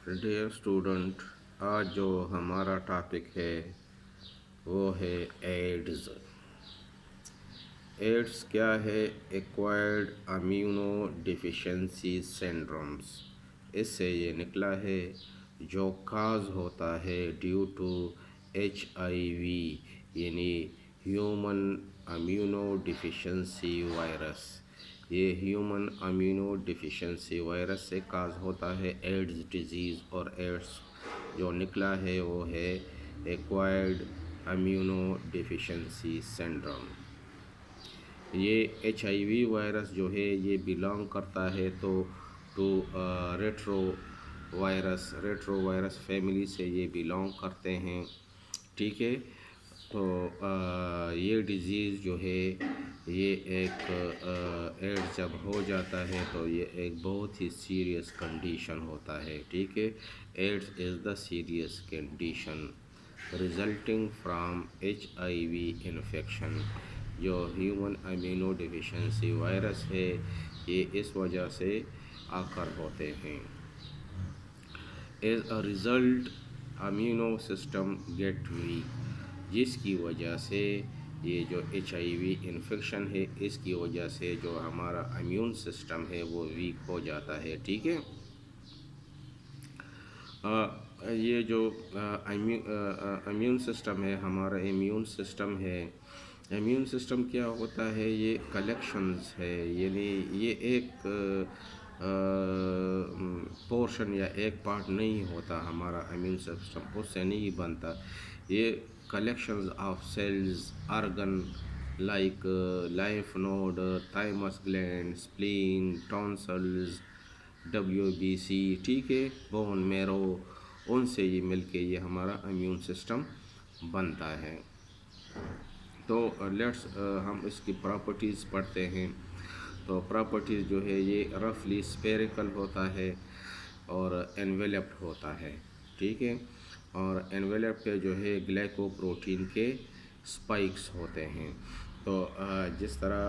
Dear student, آج جو ہمارا ٹاپک ہے وہ ہے ایڈز۔ ایڈز کیا ہے؟ Acquired immuno deficiency syndromes. اس سے یہ نکلا ہے جو کاز ہوتا ہے ڈیو ٹو HIV، یعنی ہیومن امیونو ڈیفیشنسی وائرس۔ یہ ہیومن امیونو ڈیفیشنسی وائرس سے کاز ہوتا ہے ایڈز ڈیزیز، اور ایڈز جو نکلا ہے وہ ہے ایکوائرڈ امیونو ڈیفیشنسی سینڈروم۔ یہ HIV وائرس جو ہے یہ بلانگ کرتا ہے ٹو ریٹرو وائرس فیملی سے یہ بلانگ کرتے ہیں، ٹھیک ہے۔ تو یہ ڈیزیز جو ہے یہ ایک ایڈز جب ہو جاتا ہے تو یہ ایک بہت ہی سیریس کنڈیشن ہوتا ہے، ٹھیک ہے۔ AIDS is the serious condition resulting from HIV infection. جو ہیومن امیونو ڈیفیشنسی وائرس ہے یہ اس وجہ سے آکر ہوتے ہیں۔ As a result immuno system get weak, جس کی وجہ سے یہ جو HIV انفیکشن ہے اس کی وجہ سے جو ہمارا امیون سسٹم ہے وہ ویک ہو جاتا ہے، ٹھیک ہے۔ یہ جو امیون سسٹم ہے، ہمارا امیون سسٹم کیا ہوتا ہے؟ یہ کلیکشنز ہے، یعنی یہ ایک پورشن یا ایک پارٹ نہیں ہوتا ہمارا امیون سسٹم، اس سے نہیں بنتا۔ یہ collections of cells, organ like lymph node, thymus gland, spleen, tonsils, WBC، ٹھیک ہے، بون میرو، ان سے یہ مل کے یہ ہمارا امیون سسٹم بنتا ہے۔ تو ہم اس کی پراپرٹیز پڑھتے ہیں۔ تو پراپرٹیز جو ہے یہ رفلی اسپیریکل ہوتا ہے اور انویلپڈ ہوتا ہے، ٹھیک ہے۔ اور انویلپ پہ جو ہے گلائکو پروٹین کے اسپائکس ہوتے ہیں۔ تو جس طرح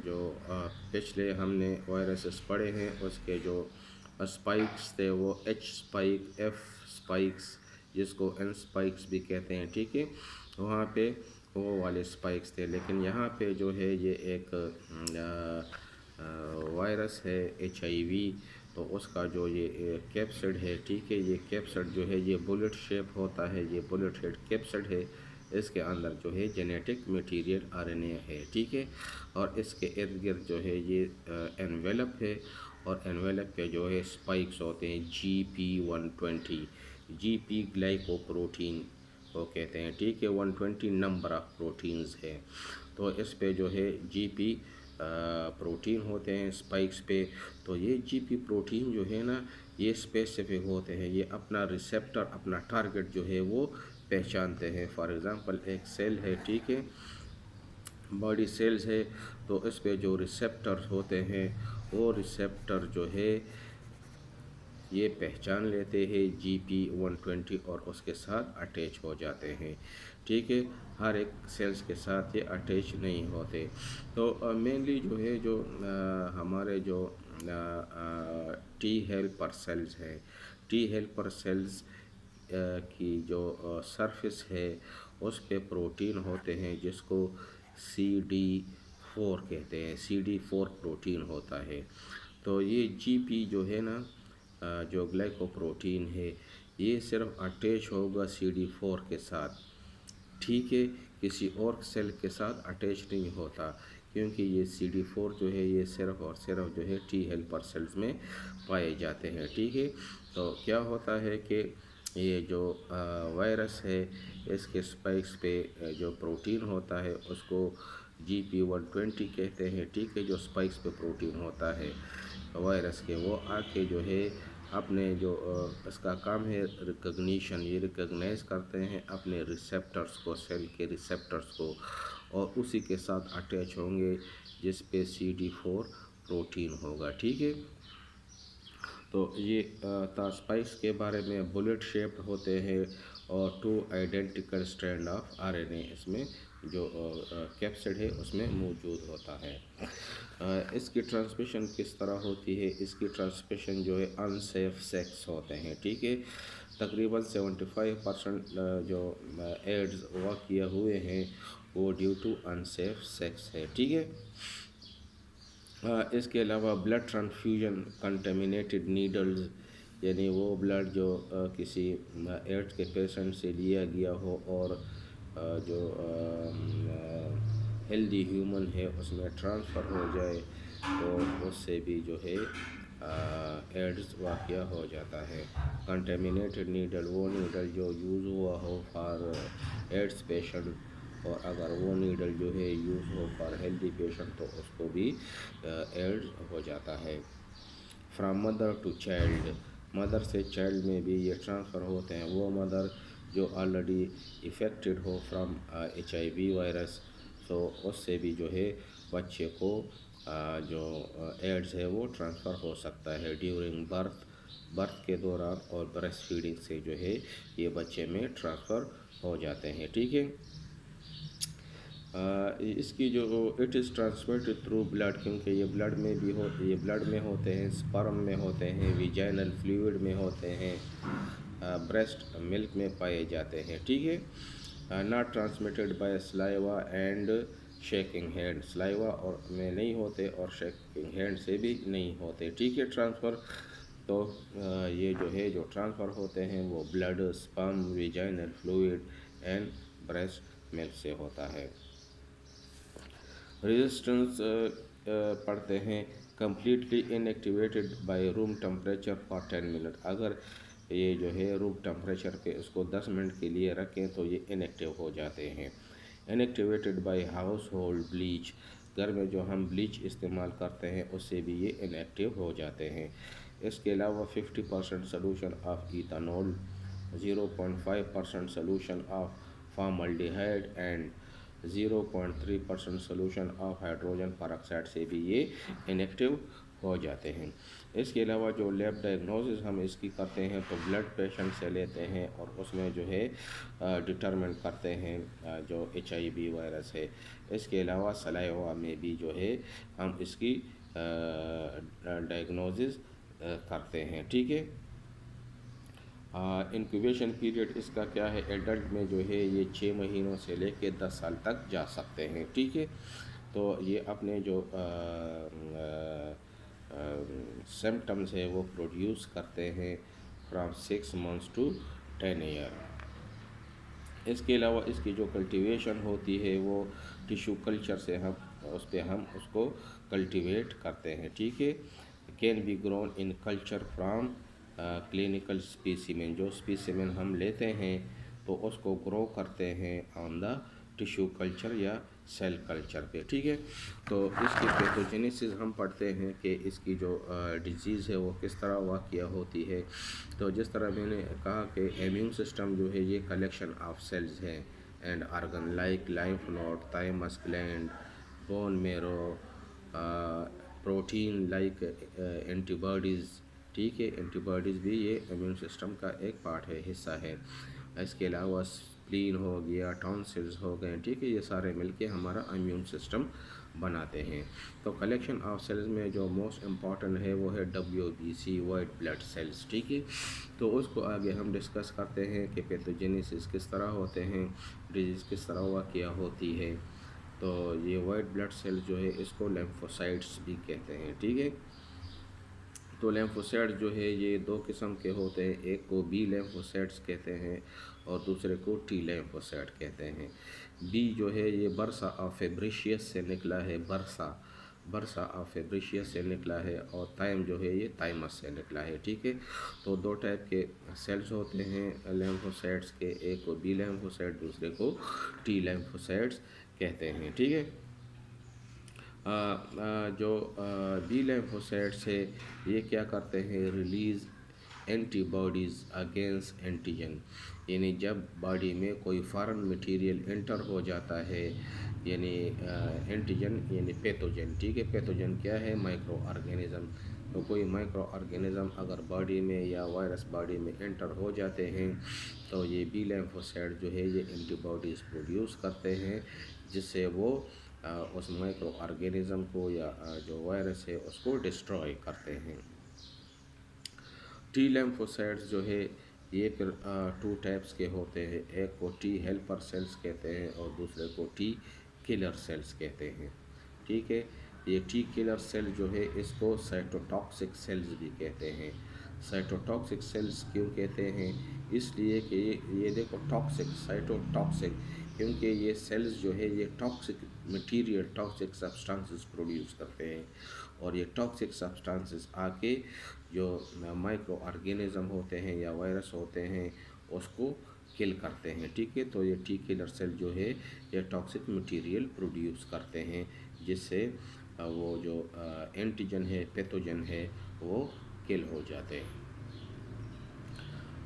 جو پچھلے ہم نے وائرسز پڑھے ہیں اس کے جو اسپائکس تھے وہ H اسپائک، F اسپائکس، جس کو N اسپائکس بھی کہتے ہیں، ٹھیک ہے، وہاں پہ وہ والے اسپائکس تھے۔ لیکن یہاں پہ جو ہے یہ ایک وائرس ہے HIV، تو اس کا جو یہ کیپسڈ ہے، ٹھیک ہے، یہ کیپسڈ جو ہے یہ بلٹ شیپ ہوتا ہے، یہ بلٹ ہیڈ کیپسڈ ہے۔ اس کے اندر جو ہے جینیٹک میٹیریل RNA ہے، ٹھیک ہے، اور اس کے ارد گرد جو ہے یہ انویلپ ہے، اور انویلپ پہ جو ہے اسپائکس ہوتے ہیں GP120، GP گلائکو پروٹین کو کہتے ہیں، ٹھیک ہے، 120 نمبر آف پروٹینز ہے۔ تو اس پہ جو ہے GP پروٹین ہوتے ہیں اسپائکس پہ۔ تو یہ GP پروٹین جو ہے نا یہ اسپیسیفک ہوتے ہیں، یہ اپنا ریسیپٹر، اپنا ٹارگٹ جو ہے وہ پہچانتے ہیں۔ فار ایگزامپل ایک سیل ہے، ٹھیک ہے، باڈی سیلز ہے، تو اس پہ جو ریسیپٹر ہوتے ہیں وہ ریسیپٹر جو ہے یہ پہچان لیتے ہیں GP120 اور اس کے ساتھ اٹیچ ہو جاتے ہیں، ٹھیک ہے۔ ہر ایک سیلز کے ساتھ یہ اٹیچ نہیں ہوتے۔ تو مینلی جو ہے جو ہمارے جو T ہیلپر سیلز ہے، T ہیلپر سیلز کی جو سرفیس ہے اس پہ پروٹین ہوتے ہیں جس کو CD4 کہتے ہیں، CD4 پروٹین ہوتا ہے۔ تو یہ GP جو ہے نا جو گلائکو پروٹین ہے یہ صرف اٹیچ ہوگا CD4 کے ساتھ، ٹھیک ہے، کسی اور سیل کے ساتھ اٹیچ نہیں ہوتا، کیونکہ یہ CD4 جو ہے یہ صرف اور صرف جو ہے T ہیلپر سیلز میں پائے جاتے ہیں، ٹھیک ہے۔ تو کیا ہوتا ہے کہ یہ جو وائرس ہے اس کے اسپائکس پہ جو پروٹین ہوتا ہے اس کو GP120 کہتے ہیں، ٹھیک ہے، جو اسپائکس پہ پروٹین ہوتا ہے وائرس کے، وہ آ کے جو ہے اپنے جو اس کا کام ہے ریکگنیشن، یہ ریکگنائز کرتے ہیں اپنے ریسیپٹرز کو، سیل کے ریسیپٹرز کو، اور اسی کے ساتھ اٹیچ ہوں گے جس پہ CD4 پروٹین ہوگا، ٹھیک ہے۔ تو یہ اسپائکس کے بارے میں بلٹ شیپڈ ہوتے ہیں اور 2 آئیڈینٹیکل اسٹرینڈ آف RNA اس میں جو کیپسڈ ہے اس میں موجود ہوتا ہے۔ اس کی ٹرانسمیشن کس طرح ہوتی ہے؟ اس کی ٹرانسمیشن جو ہے ان سیف سیکس ہوتے ہیں، ٹھیک ہے۔ تقریباً 75% جو ایڈز واقع ہوئے ہیں وہ due to unsafe sex ہے، ٹھیک ہے۔ اس کے علاوہ بلڈ ٹرانسفیوژن کنٹامینیٹڈ نیڈلز، یعنی وہ بلڈ جو کسی ایڈز کے پیشنٹ سے لیا گیا ہو اور جو ہیلدی ہیومن ہے اس میں ٹرانسفر ہو جائے تو اس سے بھی جو ہے ایڈز واقع ہو جاتا ہے۔ کنٹامینیٹڈ نیڈل وہ نیڈل جو یوز ہوا ہو فار ایڈز پیشنٹ، اور اگر وہ نیڈل جو ہے یوز ہو فار ہیلدی پیشنٹ تو اس کو بھی ایڈز ہو جاتا ہے۔ From mother to child, mother سے چائلڈ میں بھی یہ ٹرانسفر ہوتے ہیں۔ وہ مدر جو آلریڈی افیکٹڈ ہو فرام HIV وائرس، تو اس سے بھی جو ہے بچے کو جو ایڈز ہے وہ ٹرانسفر ہو سکتا ہے ڈیورنگ برتھ کے دوران، اور بریسٹ فیڈنگ سے جو ہے یہ بچے میں ٹرانسفر ہو جاتے ہیں، ٹھیک ہے۔ اس کی جو it is transmitted through blood, کیونکہ یہ بلڈ میں بھی یہ بلڈ میں ہوتے ہیں، سپرم میں ہوتے ہیں، ویجائنل فلوئڈ میں ہوتے ہیں، بریسٹ ملک میں پائے جاتے ہیں، ٹھیک ہے۔ Not transmitted by سلائیوا and shaking hand, سلائیوا اور میں نہیں ہوتے اور شیکنگ ہینڈ سے بھی نہیں ہوتے، ٹھیک ہے ٹرانسفر۔ تو یہ جو ہے جو ٹرانسفر ہوتے ہیں وہ blood, sperm, vaginal fluid and breast milk سے ہوتا ہے۔ ریزسٹنس پڑھتے ہیں، completely inactivated by room temperature for 10 minute, اگر یہ جو ہے روم ٹمپریچر پہ اس کو 10 منٹ کے لیے رکھیں تو یہ ان ایکٹیو ہو جاتے ہیں۔ Inactivated by household bleach, گھر میں جو ہم بلیچ استعمال کرتے ہیں اس سے بھی یہ ان ایکٹیو ہو جاتے ہیں۔ اس کے علاوہ 50% solution of ethanol, 0.5% solution of formaldehyde and 0.3% solution of hydrogen peroxide سے بھی یہ ان ایکٹیو ہو جاتے ہیں۔ اس کے علاوہ جو لیب ڈائگنوزز ہم اس کی کرتے ہیں تو بلڈ پیشنٹ سے لیتے ہیں اور اس میں جو ہے ڈٹرمن کرتے ہیں جو HIV وائرس ہے۔ اس کے علاوہ سلائیوا میں بھی جو ہے ہم اس کی ڈائگنوزز کرتے ہیں، ٹھیک ہے۔ انکیوبیشن پیریڈ اس کا کیا ہے؟ ایڈلٹ میں جو ہے یہ 6 مہینوں سے لے کے 10 سال تک جا سکتے ہیں، ٹھیک ہے۔ تو یہ اپنے جو سمپٹمز ہے وہ پروڈیوس کرتے ہیں فرام 6 months to 10 year۔ اس کے علاوہ اس کی جو کلٹیویشن ہوتی ہے وہ ٹیشو کلچر سے ہم اس کو کلٹیویٹ کرتے ہیں، ٹھیک ہے۔ Can be grown in culture from clinical specimen, جو اسپیسیمن ہم لیتے ہیں تو اس کو گرو کرتے ہیں آن دا ٹیشو کلچر یا سیل کلچر پہ، ٹھیک ہے۔ تو اس کی پیتھوجینیسس ہم پڑھتے ہیں کہ اس کی جو ڈیزیز ہے وہ کس طرح واقع ہوتی ہے۔ تو جس طرح میں نے کہا کہ امیون سسٹم جو ہے یہ کلیکشن آف سیلز ہے and organ like lymph node, thymus gland, bone marrow, protein like antibodies, ٹھیک ہے۔ اینٹی باڈیز بھی یہ امیون سسٹم کا ایک پارٹ ہے، حصہ ہے۔ اس کے علاوہ اسپلین ہو گیا، ٹونسلز ہو گئے، ٹھیک ہے، یہ سارے مل کے ہمارا امیون سسٹم بناتے ہیں۔ تو کلیکشن آف سیلز میں جو موسٹ امپورٹنٹ ہے وہ ہے WBC، وائٹ بلڈ سیلز، ٹھیک ہے۔ تو اس کو آگے ہم ڈسکس کرتے ہیں کہ پیتھوجینیسس کس طرح ہوتے ہیں، ڈیزیز کس طرح واقع ہوتی ہے۔ تو یہ وائٹ بلڈ سیل جو ہے اس کو لیمفوسائٹس بھی کہتے ہیں، ٹھیک ہے۔ تو لیمفوسائٹس جو ہے یہ 2 قسم کے ہوتے ہیں، ایک کو بی لیمفوسائٹس کہتے ہیں اور دوسرے کو ٹی لیمفوسائٹ کہتے ہیں۔ بی جو ہے یہ برسا آف فیبریشیس سے نکلا ہے، برسا آف فیبریشیس سے نکلا ہے، اور تائم جو ہے یہ تائمس سے نکلا ہے، ٹھیک ہے۔ تو 2 ٹائپ کے سیلز ہوتے ہیں لیمفوسائٹس کے، ایک کو بی لیمفوسائٹ، دوسرے کو ٹی لیمفوسائٹس کہتے ہیں، ٹھیک ہے۔ جو بی لیمفوسائٹس ہے یہ کیا کرتے ہیں؟ Release antibodies against antigen, یعنی جب باڈی میں کوئی فارن مٹیریل انٹر ہو جاتا ہے، یعنی اینٹیجن یعنی پیتھوجن، ٹھیک ہے۔ پیتھوجن کیا ہے؟ مائکرو آرگینزم، تو کوئی مائکرو آرگینزم اگر باڈی میں یا وائرس باڈی میں انٹر ہو جاتے ہیں تو یہ بی لیمفوسائٹ جو ہے یہ اینٹی باڈیز پروڈیوس کرتے ہیں، جس سے وہ اس مائکرو آرگینزم کو یا جو وائرس ہے اس کو ڈسٹروائے کرتے ہیں۔ ٹی لیمفوسائٹس جو ہے یہ پھر 2 ٹائپس کے ہوتے ہیں، ایک کو ٹی ہیلپر سیلز کہتے ہیں اور دوسرے کو ٹی کلر سیلز کہتے ہیں، ٹھیک ہے۔ یہ ٹی کلر سیل جو ہے اس کو سائٹوٹاکسک سیلز بھی کہتے ہیں۔ سائٹوٹاکسک سیلز کیوں کہتے ہیں؟ اس لیے کہ یہ دیکھو ٹاکسک، سائٹوٹاکسک، کیونکہ یہ سیلز جو ہے یہ toxic material, toxic substances produce کرتے ہیں، اور یہ ٹاکسک سبسٹانسز آ کے جو مائکرو آرگینزم ہوتے ہیں یا وائرس ہوتے ہیں اس کو کل کرتے ہیں، ٹھیک ہے۔ تو یہ ٹی کلر سیل جو ہے یہ ٹاکسک مٹیریل پروڈیوس کرتے ہیں، جس سے وہ جو اینٹیجن ہے، پیتھوجن ہے، وہ کل ہو جاتے ہیں۔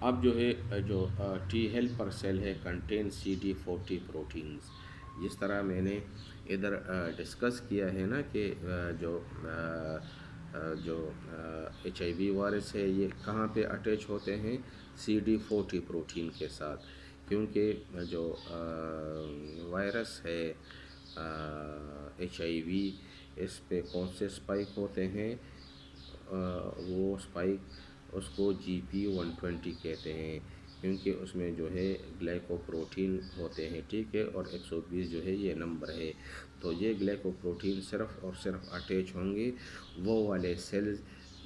اب جو ہے جو ٹی ہیلپر سیل ہے کنٹین CD40 پروٹینز، جس طرح میں نے ادھر ڈسکس کیا ہے نا کہ جو HIV وائرس ہے یہ کہاں پہ اٹیچ ہوتے ہیں؟ CD40 پروٹین کے ساتھ، کیونکہ جو وائرس ہے HIV اس پہ کون سے اسپائک ہوتے ہیں؟ وہ اسپائک اس کو GP120 کہتے ہیں، کیونکہ اس میں جو ہے گلائکو پروٹین ہوتے ہیں، ٹھیک ہے، اور 120 جو ہے یہ نمبر ہے۔ تو یہ گلائکو پروٹین صرف اور صرف اٹیچ ہوں گے وہ والے سیلز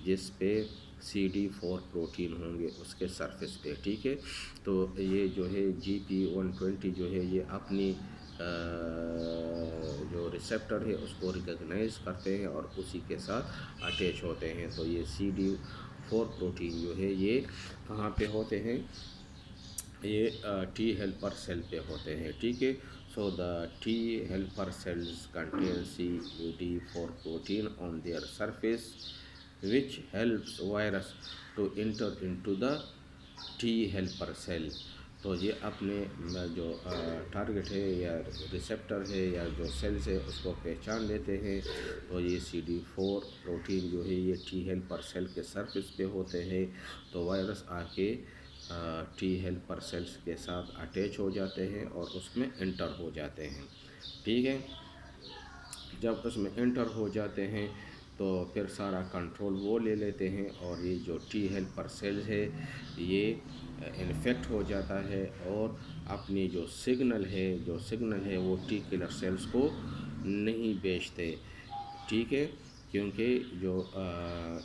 جس پہ CD4 پروٹین ہوں گے اس کے سرفیس پہ، ٹھیک ہے۔ تو یہ جو ہے GP120 جو ہے یہ اپنی جو ریسیپٹر ہے اس کو ریکگنائز کرتے ہیں اور اسی کے ساتھ اٹیچ ہوتے ہیں۔ تو یہ CD4 پروٹین جو ہے یہ کہاں پہ ہوتے ہیں؟ یہ ٹی ہیلپر سیل پہ ہوتے ہیں، ٹھیک ہے۔ So the T helper cells contain CD4 protein on their surface which helps virus to enter into the T helper cell۔ تو یہ اپنے جو ٹارگٹ ہے یا ریسیپٹر ہے یا جو سیلز ہے اس کو پہچان لیتے ہیں، تو یہ CD4 پروٹین جو ہے یہ ٹی ہیلپر سیل کے سرفیس پہ ہوتے ہیں، تو وائرس آ کے ٹی ہیلپر سیلز کے ساتھ اٹیچ ہو جاتے ہیں اور اس میں انٹر ہو جاتے ہیں، ٹھیک ہے۔ جب اس میں انٹر ہو جاتے ہیں تو پھر سارا کنٹرول وہ لے لیتے ہیں، اور یہ جو ٹی ہیلپر سیلز ہے یہ انفیکٹ ہو جاتا ہے اور اپنی جو سگنل ہے وہ ٹی کلر سیلز کو نہیں بیچتے، ٹھیک ہے، کیونکہ جو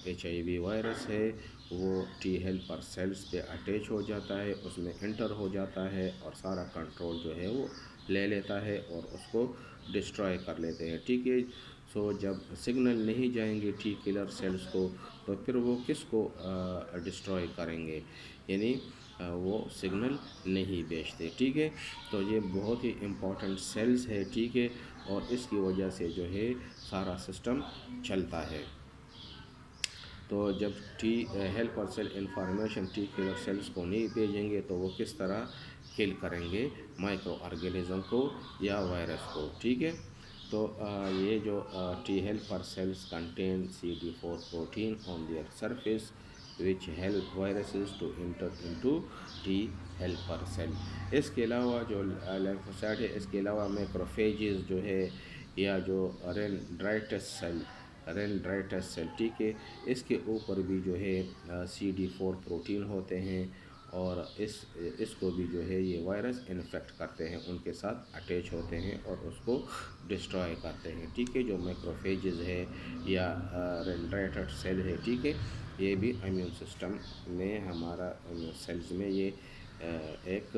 HIV وائرس ہے وہ ٹی ہیلپر سیلز پہ اٹیچ ہو جاتا ہے، اس میں انٹر ہو جاتا ہے اور سارا کنٹرول جو ہے وہ لے لیتا ہے اور اس کو ڈسٹرائے کر لیتے ہیں، ٹھیک ہے۔ سو جب سگنل نہیں جائیں گے ٹی کلر سیلز کو تو پھر وہ کس کو ڈسٹرائے کریں گے؟ یعنی وہ سگنل نہیں بیچتے، ٹھیک ہے۔ تو یہ بہت ہی امپورٹنٹ سیلز ہے، ٹھیک ہے، اور اس کی وجہ سے جو ہے سارا سسٹم چلتا ہے۔ تو جب T helper cell information T killer cells کو نہیں بھیجیں گے تو وہ کس طرح کل کریں گے مائکرو آرگینزم کو یا وائرس کو، ٹھیک ہے۔ تو یہ جو T helper cells contain CD4 protein on their surface which help viruses to enter into T helper cell۔ اس کے علاوہ جو لیمفوسائٹ ہے اس کے علاوہ میکروفیجز جو ہے یا جو رینڈرائٹس سیل، ٹھیک ہے، اس کے اوپر بھی جو ہے CD4 پروٹین ہوتے ہیں اور اس کو بھی جو ہے یہ وائرس انفیکٹ کرتے ہیں، ان کے ساتھ اٹیچ ہوتے ہیں اور اس کو ڈسٹرائے کرتے ہیں، ٹھیک ہے۔ جو مائکروفیجز ہے یا رینڈرائٹڈ سیل ہے، ٹھیک ہے، یہ بھی امیون سسٹم میں ہمارا سیلز میں یہ ایک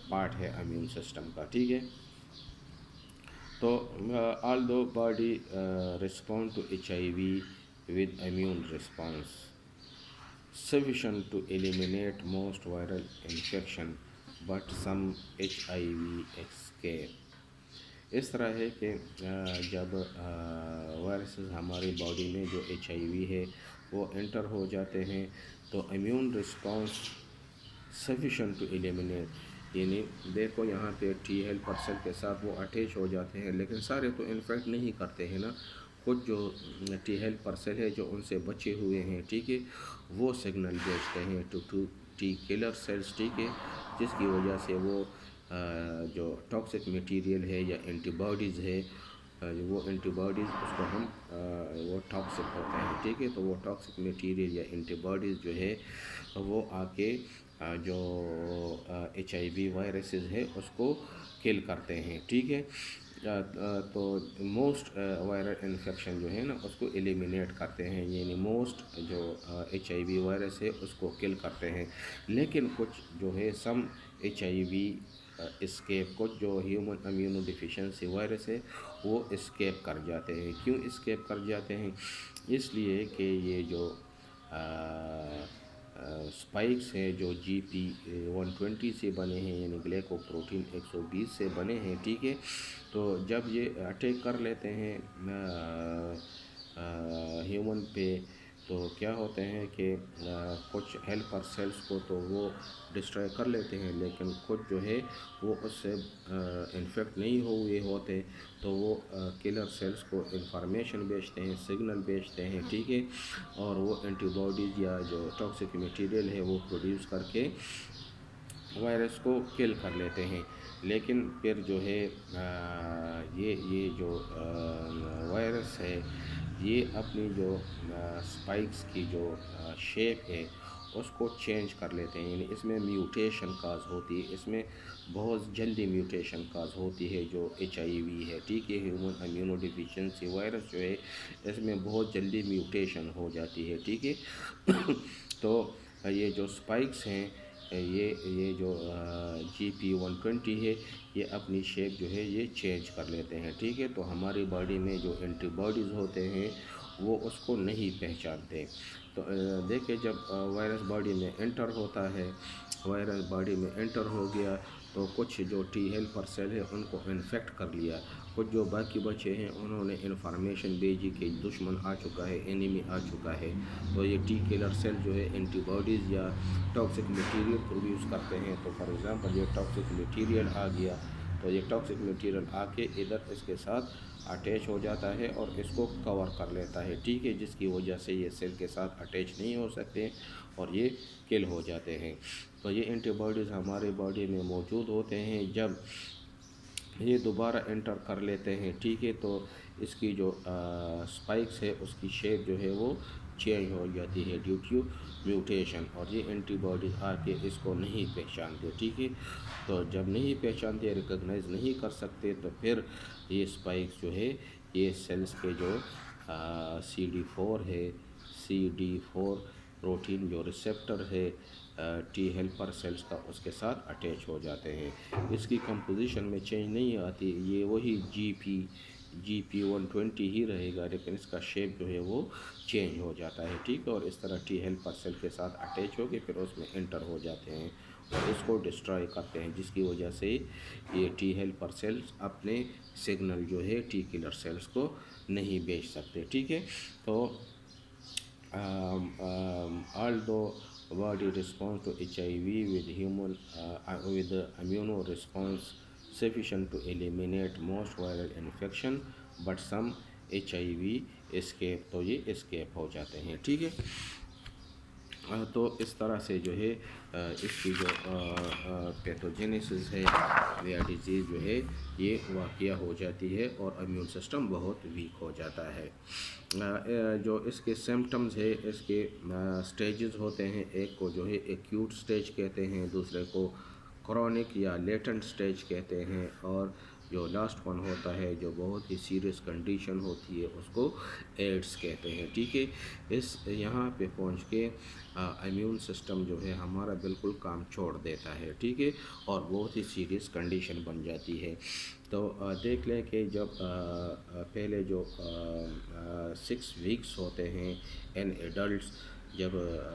پارٹ ہے امیون سسٹم کا، ٹھیک ہے۔ تو although body respond to HIV with immune response sufficient to eliminate most viral infection but some HIV escape۔ اس طرح ہے کہ جب وائرسز ہماری باڈی میں جو HIV ہے وہ انٹر ہو جاتے ہیں تو immune response sufficient to eliminate, یعنی دیکھو یہاں پہ ٹی ہیلپر سیل کے ساتھ وہ اٹیچ ہو جاتے ہیں لیکن سارے تو انفیکٹ نہیں کرتے ہیں نا، کچھ جو ٹی ہیلپر سیل ہے جو ان سے بچے ہوئے ہیں، ٹھیک ہے، وہ سگنل بھیجتے ہیں ٹو ٹی کلر سیلز، ٹھیک ہے، جس کی وجہ سے وہ جو ٹاکسک میٹیریل ہے یا اینٹی باڈیز ہے، وہ اینٹی باڈیز اس کو ہم وہ ٹاکسک ہوتے ہیں، ٹھیک ہے، تو وہ ٹاکسک میٹیریل یا اینٹی باڈیز جو ہے وہ آ کے جو ایچ آئی وی وائرسز ہے اس کو کل کرتے ہیں، ٹھیک ہے، تو موسٹ وائرل انفیکشن جو ہے نا اس کو ایلیمینیٹ کرتے ہیں، یعنی موسٹ جو ایچ آئی وی وائرس ہے اس کو کل کرتے ہیں، لیکن کچھ جو ہے سم ایچ آئی وی اسکیپ، کچھ جو ہیومن امیونو ڈیفیشنسی وائرس ہے وہ اسکیپ کر جاتے ہیں۔ کیوں اسکیپ کر جاتے ہیں؟ اس لیے کہ یہ جو اسپائکس ہیں جو جی پی 120 سے بنے ہیں، یعنی گلیکو پروٹین 120 سے بنے ہیں، ٹھیک ہے، تو جب یہ اٹیک کر لیتے ہیں ہیومن پہ، تو کیا ہوتے ہیں کہ کچھ ہیلپر سیلز کو تو وہ ڈسٹرائے کر لیتے ہیں، لیکن کچھ جو ہے وہ اس سے انفیکٹ نہیں ہوئے ہوتے، تو وہ کلر سیلز کو انفارمیشن بھیجتے ہیں، سگنل بھیجتے ہیں، ٹھیک ہے، اور وہ اینٹی باڈیز یا جو ٹاکسک میٹیریل ہے وہ پروڈیوس کر کے وائرس کو کل کر لیتے ہیں۔ لیکن پھر جو ہے یہ جو وائرس ہے یہ اپنی جو اسپائکس کی جو شیپ ہے اس کو چینج کر لیتے ہیں، یعنی اس میں میوٹیشن کاز ہوتی ہے، اس میں بہت جلدی میوٹیشن کاز ہوتی ہے جو ایچ آئی وی ہے، ٹھیک ہے، ہیومن امیونو ڈیفیشنسی وائرس جو ہے اس میں بہت جلدی میوٹیشن ہو جاتی ہے، ٹھیک ہے، تو یہ جو اسپائکس ہیں یہ جو جی پی 120 ہے یہ اپنی شیپ جو ہے یہ چینج کر لیتے ہیں، ٹھیک ہے، تو ہماری باڈی میں جو اینٹی باڈیز ہوتے ہیں وہ اس کو نہیں پہچانتے۔ تو دیکھیں جب وائرس باڈی میں انٹر ہوتا ہے، وائرس باڈی میں انٹر ہو گیا تو کچھ جو ٹی ہیلپر سیل ہے ان کو انفیکٹ کر لیا، کچھ جو باقی بچے ہیں انہوں نے انفارمیشن بھیجی کہ دشمن آ چکا ہے، اینیمی آ چکا ہے، تو یہ ٹی کلر سیل جو ہے اینٹی باڈیز یا ٹاکسک میٹیریل پروڈیوس کرتے ہیں، تو فار ایگزامپل یہ ٹاکسک میٹیریل آ گیا تو یہ ٹاکسک میٹیریل آ کے ادھر اس کے ساتھ اٹیچ ہو جاتا ہے اور اس کو کور کر لیتا ہے، ٹھیک ہے، جس کی وجہ سے یہ سیل کے ساتھ اٹیچ نہیں ہو سکتے اور یہ کل ہو جاتے ہیں۔ تو یہ اینٹی باڈیز ہمارے باڈی میں موجود ہوتے ہیں، جب یہ دوبارہ انٹر کر لیتے ہیں، ٹھیک ہے، تو اس کی جو اسپائکس ہے اس کی شیپ جو ہے وہ چینج ہو جاتی ہے ڈیو ٹو میوٹیشن، اور یہ اینٹی باڈیز آ کے اس کو نہیں پہچانتے، ٹھیک ہے، تو جب نہیں پہچانتے، ریکگنائز نہیں کر سکتے، تو پھر یہ اسپائکس جو ہے یہ سیلز کے جو CD4 ہے، CD4 پروٹین جو ریسیپٹر ہے ٹی ہیلپر سیلز کا اس کے ساتھ اٹیچ ہو جاتے ہیں، اس کی کمپوزیشن میں چینج نہیں آتی، یہ وہی جی پی 120 ہی رہے گا، لیکن اس کا شیپ جو ہے وہ چینج ہو جاتا ہے، ٹھیک ہے، اور اس طرح ٹی ہیلپر سیل کے ساتھ اٹیچ ہو کے پھر اس میں انٹر ہو جاتے ہیں اور اس کو ڈسٹرائے کرتے ہیں، جس کی وجہ سے یہ ٹی ہیلپر سیلز اپنے سگنل جو ہے ٹی کلر سیلز کو نہیں بھیج سکتے، ٹھیک ہے، تو although body response to HIV with immuno response sufficient to eliminate most viral infection, but some HIV escape، تو یہ escape ہو جاتے ہیں، ٹھیک ہے، تو اس طرح سے جو ہے اس کی جو پیتھوجینیسس ہے یا ڈیزیز جو ہے یہ واقعہ ہو جاتی ہے اور امیون سسٹم بہت ویک ہو جاتا ہے۔ جو اس کے سمپٹمز ہے، اس کے سٹیجز ہوتے ہیں، ایک کو جو ہے ایکیوٹ سٹیج کہتے ہیں، دوسرے کو کرونک یا لیٹنٹ سٹیج کہتے ہیں، اور جو لاسٹ ون ہوتا ہے جو بہت ہی سیریس کنڈیشن ہوتی ہے اس کو ایڈز کہتے ہیں، ٹھیک ہے، اس یہاں پہ پہنچ کے امیون سسٹم جو ہے ہمارا بالکل کام چھوڑ دیتا ہے، ٹھیک ہے، اور بہت ہی سیریس کنڈیشن بن جاتی ہے۔ تو دیکھ لیں کہ جب پہلے جو 6 ویکس ہوتے ہیں ان ایڈلٹس، جب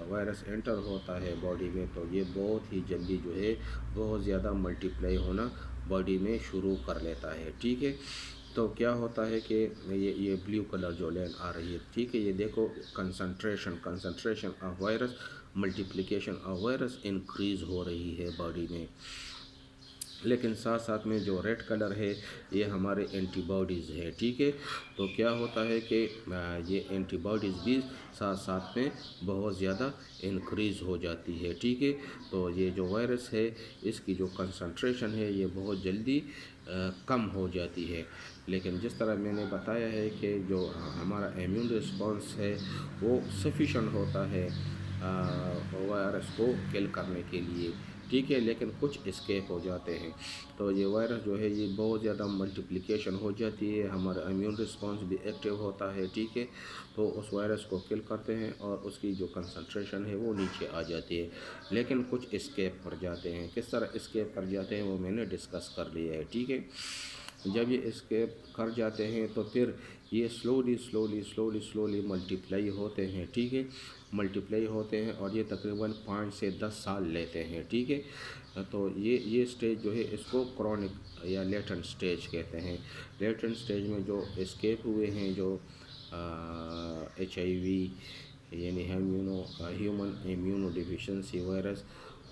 وائرس انٹر ہوتا ہے باڈی میں تو یہ بہت ہی جلدی جو ہے بہت زیادہ ملٹیپلائی ہونا باڈی میں شروع کر لیتا ہے، ٹھیک ہے، تو کیا ہوتا ہے کہ یہ بلیو کلر جو لائن آ رہی ہے، ٹھیک ہے، یہ دیکھو concentration of virus, multiplication of virus increase ہو رہی ہے باڈی میں، لیکن ساتھ ساتھ میں جو ریڈ کلر ہے یہ ہمارے اینٹی باڈیز ہے، ٹھیک ہے۔ تو کیا ہوتا ہے کہ یہ اینٹی باڈیز بھی ساتھ ساتھ میں بہت زیادہ انکریز ہو جاتی ہے، ٹھیک ہے۔ تو یہ جو وائرس ہے اس کی جو کنسنٹریشن ہے یہ بہت جلدی کم ہو جاتی ہے، لیکن جس طرح میں نے بتایا ہے کہ جو ہمارا ایمیون رسپانس ہے وہ سفیشینٹ ہوتا ہے وائرس کو کل کرنے کے لیے، ٹھیک ہے، لیکن کچھ اسکیپ ہو جاتے ہیں۔ تو یہ وائرس جو ہے یہ بہت زیادہ ملٹیپلیکیشن ہو جاتی ہے، ہمارا امیون رسپانس بھی ایکٹیو ہوتا ہے، ٹھیک ہے، تو اس وائرس کو کل کرتے ہیں اور اس کی جو کنسنٹریشن ہے وہ نیچے آ جاتی ہے، لیکن کچھ اسکیپ کر جاتے ہیں۔ کس طرح اسکیپ کر جاتے ہیں وہ میں نے ڈسکس کر لیا ہے، ٹھیک ہے۔ جب یہ اسکیپ کر جاتے ہیں تو پھر یہ سلولی ملٹیپلائی ہوتے ہیں، ٹھیک ہے، ملٹیپلائی ہوتے ہیں اور یہ تقریباً 5 سے 10 سال لیتے ہیں، ٹھیک ہے۔ تو یہ سٹیج جو ہے اس کو کرونک یا لیٹنٹ سٹیج کہتے ہیں۔ لیٹنٹ سٹیج میں جو اسکیپ ہوئے ہیں جو HIV یعنی ہیومن ایمیونو ڈیفیشنسی وائرس،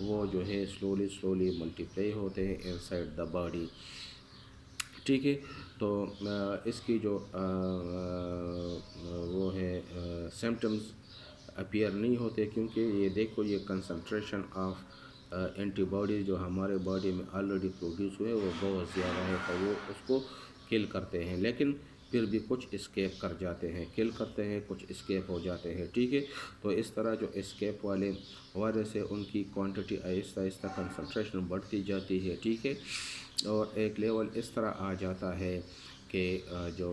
وہ جو ہے سلولی ملٹیپلائی ہوتے ہیں انسائڈ دا باڈی، ٹھیک ہے۔ تو اس کی جو وہ ہے سمپٹمز اپیئر نہیں ہوتے، کیونکہ یہ دیکھو یہ کنسنٹریشن آف اینٹی باڈیز جو ہمارے باڈی میں آلریڈی پروڈیوس ہوئے وہ بہت زیادہ ہے، تو وہ اس کو کل کرتے ہیں، لیکن پھر بھی کچھ اسکیپ کر جاتے ہیں، کل کرتے ہیں، کچھ اسکیپ ہو جاتے ہیں، ٹھیک ہے۔ تو اس طرح جو اسکیپ والے وائرس ہے ان کی کوانٹٹی آہستہ کنسنٹریشن بڑھتی جاتی ہے، ٹھیک ہے، اور ایک لیول اس طرح آ جاتا ہے کہ جو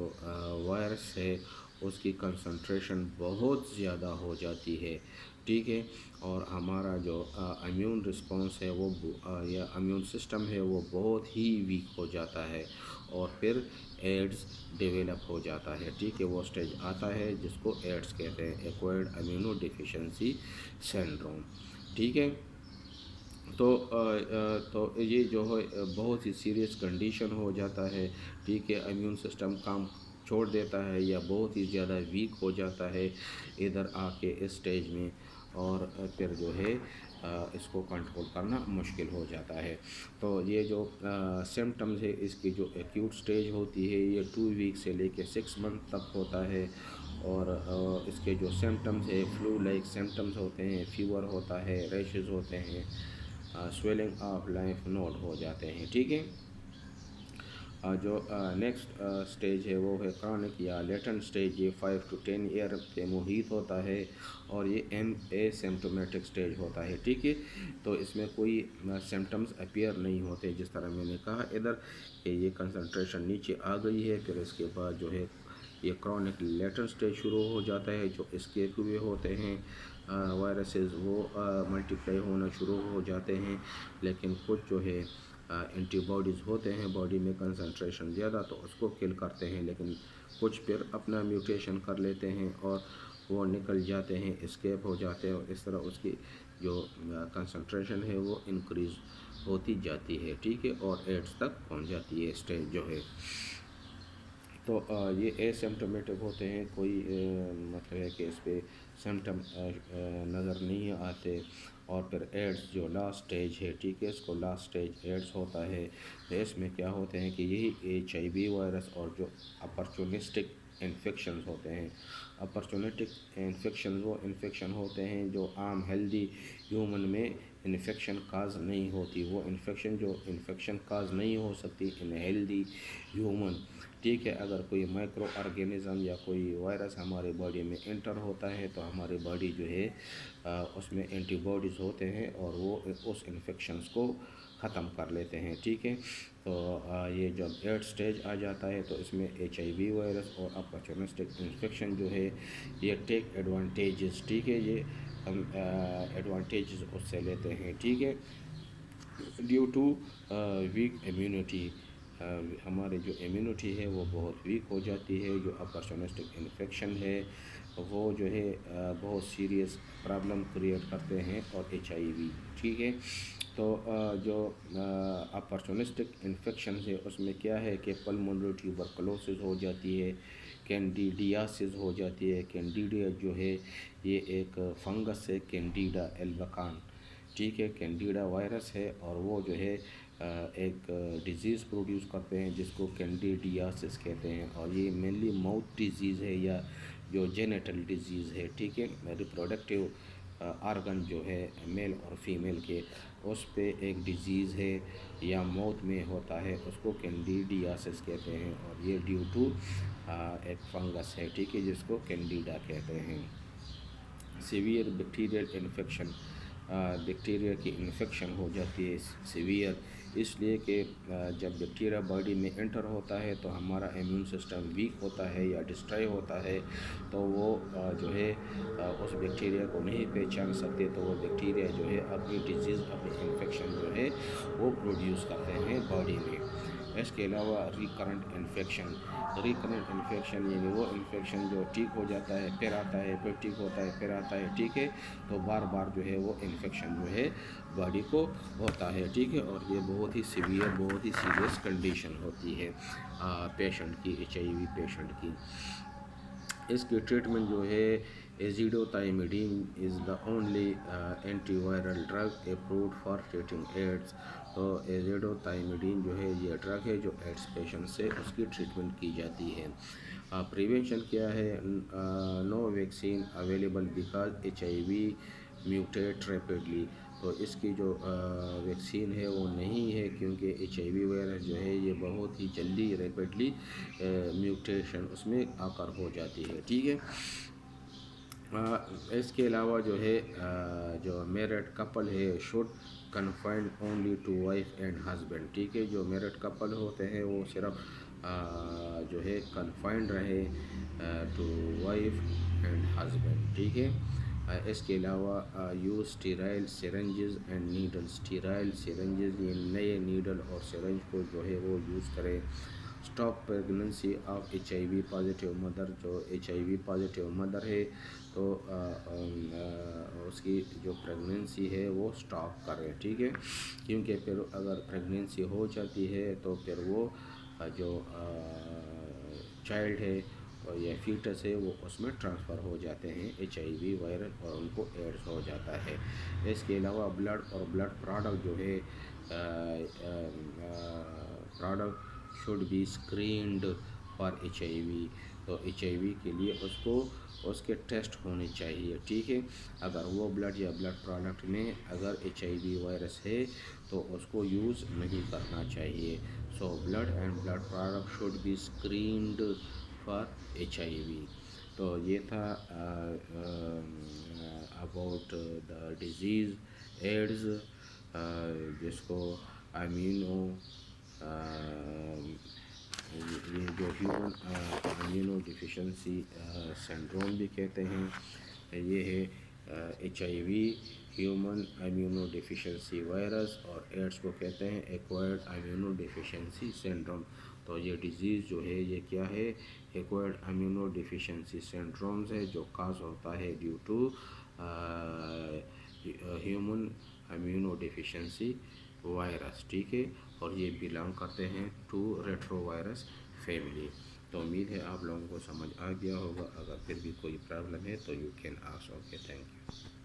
وائرس ہے اس کی کنسنٹریشن بہت زیادہ ہو جاتی ہے، ٹھیک ہے، اور ہمارا جو امیون رسپانس ہے وہ یا امیون سسٹم ہے وہ بہت ہی ویک ہو جاتا ہے اور پھر ایڈز ڈیولپ ہو جاتا ہے، ٹھیک ہے، وہ سٹیج آتا ہے جس کو ایڈز کہتے ہیں، ایکوائرڈ امیونو ڈیفیشنسی سنڈروم، ٹھیک ہے۔ تو یہ جو ہے بہت ہی سیریس کنڈیشن ہو جاتا ہے، ٹھیک ہے، امیون سسٹم کام چھوڑ دیتا ہے یا بہت ہی زیادہ ویک ہو جاتا ہے ادھر آ کے اس سٹیج میں، اور پھر جو ہے اس کو کنٹرول کرنا مشکل ہو جاتا ہے۔ تو یہ جو سمپٹمز ہے اس کی جو ایکیوٹ سٹیج ہوتی ہے یہ 2 ویک سے لے کے 6 منتھ تک ہوتا ہے، اور اس کے جو سمپٹمز ہے فلو لائک سمپٹمز ہوتے ہیں، فیور ہوتا ہے، ریشز ہوتے ہیں، سویلنگ آف لائف نوڈ ہو جاتے ہیں، ٹھیک ہے۔ جو نیکسٹ سٹیج ہے وہ ہے کرونک یا لیٹنٹ سٹیج، یہ 5 to 10 ایئر کے محیط ہوتا ہے اور یہ اے سمپٹومیٹک سٹیج ہوتا ہے، ٹھیک ہے۔ تو اس میں کوئی سمپٹمز اپیئر نہیں ہوتے، جس طرح میں نے کہا ادھر کہ یہ کنسنٹریشن نیچے آ گئی ہے، پھر اس کے بعد جو ہے یہ کرونک لیٹنٹ سٹیج شروع ہو جاتا ہے، جو اسکیپ ہوئے ہوتے ہیں وائرسز وہ ملٹیپلائی ہونا شروع ہو جاتے ہیں، لیکن کچھ جو ہے اینٹی باڈیز ہوتے ہیں باڈی میں کنسنٹریشن زیادہ تو اس کو کل کرتے ہیں، لیکن کچھ پھر اپنا میوٹیشن کر لیتے ہیں اور وہ نکل جاتے ہیں، اسکیپ ہو جاتے ہیں، اور اس طرح اس کی جو کنسنٹریشن ہے وہ انکریز ہوتی جاتی ہے، ٹھیک ہے، اور ایڈز تک پہنچ جاتی ہے اسٹیج جو ہے۔ تو یہ اے سمپٹومیٹک ہوتے ہیں، کوئی مطلب ہے کہ اس پہ سمپٹم نظر نہیں آتے، اور پھر ایڈز جو لاسٹ سٹیج ہے، ٹھیک ہے، اس کو لاسٹ سٹیج ایڈز ہوتا ہے۔ تو اس میں کیا ہوتے ہیں کہ یہی HIV وائرس اور جو اپرچونسٹک انفیکشنز ہوتے ہیں، اپرچونسٹک انفیکشن وہ انفیکشن ہوتے ہیں جو عام ہیلدی ہیومن میں انفیکشن کاز نہیں ہوتی، وہ انفیکشن کاز نہیں ہو سکتی ان ہیلدی ہیومن، ٹھیک ہے۔ اگر کوئی مائکرو آرگینزم یا کوئی وائرس ہمارے باڈی میں انٹر ہوتا ہے تو ہماری باڈی جو ہے اس میں اینٹی باڈیز ہوتے ہیں اور وہ اس انفیکشنز کو ختم کر لیتے ہیں، ٹھیک ہے۔ تو یہ جب ایڈ سٹیج آ جاتا ہے تو اس میں HIV وائرس اور اپرچونسٹک انفیکشن جو ہے یہ ٹیک ایڈوانٹیجز، ٹھیک ہے، یہ ہم ایڈوانٹیجز اس سے لیتے ہیں، ٹھیک ہے، ڈیو ٹو ویک امیونٹی، ہمارے جو امیونٹی ہے وہ بہت ویک ہو جاتی ہے، جو اپرچونسٹک انفیکشن ہے وہ جو ہے بہت سیریس پرابلم کریٹ کرتے ہیں، اور HIV، ٹھیک ہے۔ تو جو اپرچونسٹک انفیکشن ہے اس میں کیا ہے کہ پلمونری ٹیوبرکلوسس ہو جاتی ہے، کینڈیڈیاسس ہو جاتی ہے، کینڈیڈیا جو ہے یہ ایک فنگس ہے، کینڈیڈا البکان، ٹھیک ہے، کینڈیڈا وائرس ہے، اور وہ جو ہے ایک ڈیزیز پروڈیوس کرتے ہیں جس کو کینڈیڈیاسس کہتے ہیں، اور یہ مینلی ماؤتھ ڈیزیز ہے یا جو جینیٹل ڈیزیز ہے، ٹھیک ہے، ریپروڈکٹیو آرگن جو ہے میل اور فیمیل کے، اس پہ ایک ڈیزیز ہے یا موت میں ہوتا ہے، اس کو کینڈیڈیاسس کہتے ہیں، اور یہ ڈیو ٹو ایک فنگس ہے، ٹھیک ہے، جس کو کینڈیڈا کہتے ہیں۔ سیویئر بیکٹیریل انفیکشن، بیکٹیریا کی انفیکشن ہو جاتی ہے سیویئر، اس لیے کہ جب بیکٹیریا باڈی میں انٹر ہوتا ہے تو ہمارا امیون سسٹم ویک ہوتا ہے یا ڈسٹرائی ہوتا ہے، تو وہ جو ہے اس بیکٹیریا کو نہیں پہچان سکتے، تو وہ بیکٹیریا جو ہے اپنی ڈیزیز، اپنی انفیکشن جو ہے وہ پروڈیوس کرتے ہیں باڈی میں۔ اس کے علاوہ ریکرنٹ انفیکشن، ریکرنٹ انفیکشن یعنی وہ انفیکشن جو ٹھیک ہو جاتا ہے پھر آتا ہے، پھر ٹھیک ہوتا ہے پھر آتا ہے، ٹھیک ہے، تو بار بار جو ہے وہ انفیکشن جو ہے باڈی کو ہوتا ہے، ٹھیک ہے، اور یہ بہت ہی سیویئر، بہت ہی سیریس کنڈیشن ہوتی ہے پیشنٹ کی، HIV پیشنٹ کی۔ اس کی ٹریٹمنٹ جو ہے azidothymidine is the only antiviral drug approved for treating AIDS. تو ایزیڈوتائمیڈین جو ہے یہ ڈرگ ہے جو ایڈس پیشنٹ سے اس کی ٹریٹمنٹ کی جاتی ہے۔ پریونشن کیا ہے؟ No vaccine available because HIV mutate rapidly. تو اس کی جو ویکسین ہے وہ نہیں ہے کیونکہ HIV وائرس جو ہے یہ بہت ہی جلدی ریپڈلی میوٹیشن اس میں آ کر ہو جاتی ہے، ٹھیک ہے۔ اس کے علاوہ جو ہے جو میرڈ کپل ہے should confined only to wife and husband, ٹھیک ہے، جو میرڈ کپل ہوتے ہیں وہ صرف جو ہے کنفائنڈ رہے ٹو وائف اینڈ ہسبینڈ، ٹھیک ہے۔ اس کے علاوہ use sterile syringes and needle, sterile syringes یہ نئے نیڈل اور سرنج کو جو ہے وہ یوز کرے۔ Stop pregnancy of HIV positive mother, جو HIV پازیٹیو مدر ہے تو اس کی جو پریگننسی ہے وہ اسٹاپ کرے، ٹھیک ہے، کیونکہ پھر اگر پریگننسی ہو جاتی ہے تو پھر وہ جو چائلڈ ہے یا فیٹس ہے وہ اس میں ٹرانسفر ہو جاتے ہیں HIV وائرس اور ان کو ایڈس ہو جاتا ہے۔ اس کے علاوہ بلڈ اور بلڈ پروڈکٹ جو ہے product should be screened for HIV، تو HIV کے لیے اس کو اس کے ٹیسٹ ہونے چاہیے، ٹھیک ہے۔ اگر وہ بلڈ یا بلڈ پروڈکٹ میں اگر HIV وائرس ہے تو اس کو یوز نہیں کرنا چاہیے۔ So blood and blood product should be screened for HIV۔ تو یہ تھا اباؤٹ دا ڈیزیز ایڈز، جس کو یہ جو ہیومن امیونو ڈیفیشنسی سنڈروم بھی کہتے ہیں، یہ ہے HIV human immuno deficiency virus, اور ایڈس کو کہتے ہیں ایکوائرڈ امیونو ڈیفیشنسی سنڈروم۔ تو یہ ڈیزیز جو ہے یہ کیا ہے؟ ایکوائرڈ امیونو ڈیفیشنسی سنڈرومز ہے، جو کاز ہوتا ہے due to human immuno deficiency virus, ٹھیک ہے، اور یہ بلانگ کرتے ہیں ٹو ریٹرو وائرس فیملی۔ تو امید ہے آپ لوگوں کو سمجھ آ گیا ہوگا، اگر پھر بھی کوئی پرابلم ہے تو you can ask. Okay, thank you.